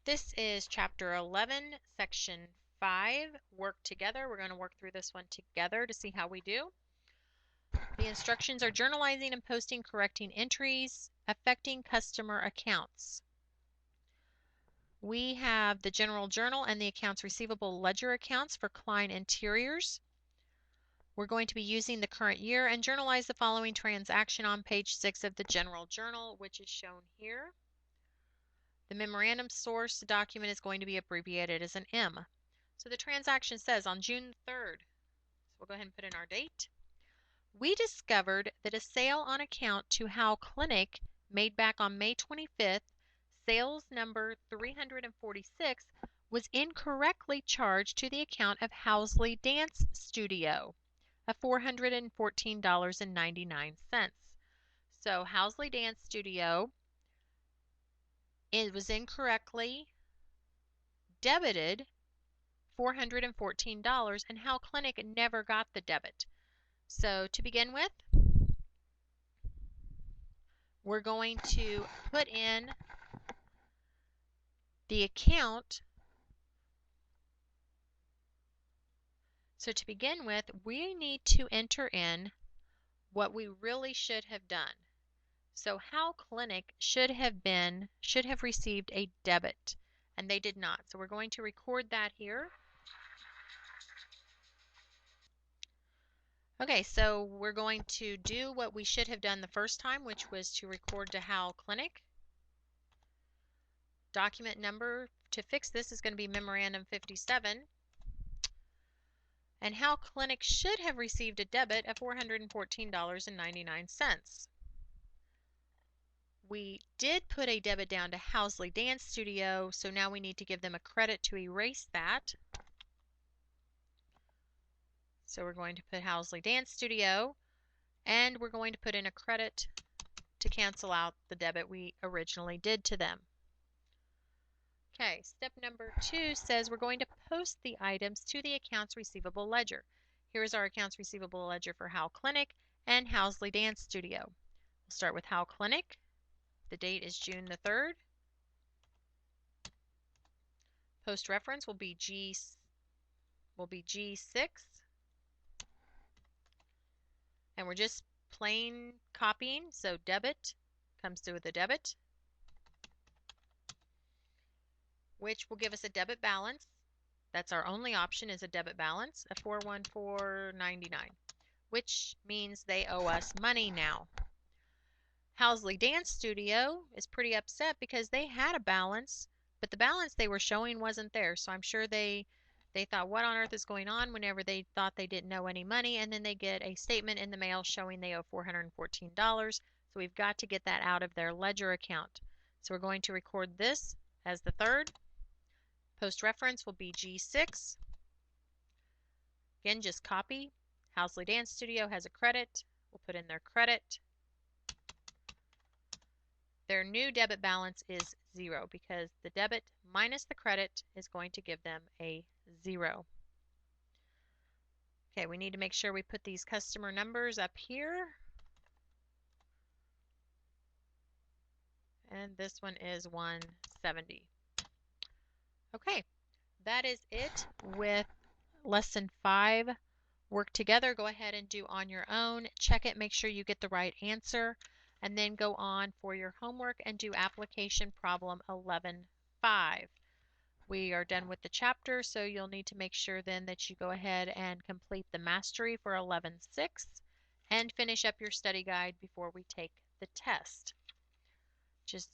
This is Chapter 11, Section 5, Work Together. We're going to work through this one together to see how we do. The instructions are journalizing and posting correcting entries affecting customer accounts. We have the general journal and the accounts receivable ledger accounts for Klein Interiors. We're going to be using the current year and journalize the following transaction on page 6 of the general journal, which is shown here. The memorandum source document is going to be abbreviated as an M. So the transaction says on June 3rd, so we'll go ahead and put in our date. We discovered that a sale on account to Howe Clinic made back on May 25th, sales number 346, was incorrectly charged to the account of Housley Dance Studio of $414.99. So Housley Dance Studio, it was incorrectly debited $414 and Howe Clinic never got the debit. So to begin with, we're going to put in the account. So to begin with, we need to enter in what we really should have done. So Howe Clinic should have received a debit, and they did not. So we're going to record that here. Okay, so we're going to do what we should have done the first time, which was to record to Howe Clinic. Document number to fix this is going to be Memorandum 57. And Howe Clinic should have received a debit of $414.99. We did put a debit down to Housley Dance Studio, so now we need to give them a credit to erase that. So we're going to put Housley Dance Studio, and we're going to put in a credit to cancel out the debit we originally did to them. Okay, step number 2 says we're going to post the items to the accounts receivable ledger. Here's our accounts receivable ledger for Howe Clinic and Housley Dance Studio. We'll start with Howe Clinic. The date is June the 3rd. Post reference will be G6. And we're just plain copying, so debit comes through with a debit, which will give us a debit balance. That's our only option, is a debit balance of $414.99, which means they owe us money now. Housley Dance Studio is pretty upset because they had a balance, but the balance they were showing wasn't there. So I'm sure they thought, what on earth is going on, whenever they thought they didn't owe any money, and then they get a statement in the mail showing they owe $414. So we've got to get that out of their ledger account. So we're going to record this as the 3rd. Post reference will be G6. Again, just copy. Housley Dance Studio has a credit. We'll put in their credit. Their new debit balance is 0 because the debit minus the credit is going to give them a 0. Okay, we need to make sure we put these customer numbers up here. And this one is 170. Okay, that is it with Lesson 5. Work together. Go ahead and do on your own. Check it, make sure you get the right answer, and then go on for your homework and do application problem 11.5. We are done with the chapter, so you'll need to make sure then that you go ahead and complete the mastery for 11.6 and finish up your study guide before we take the test. Just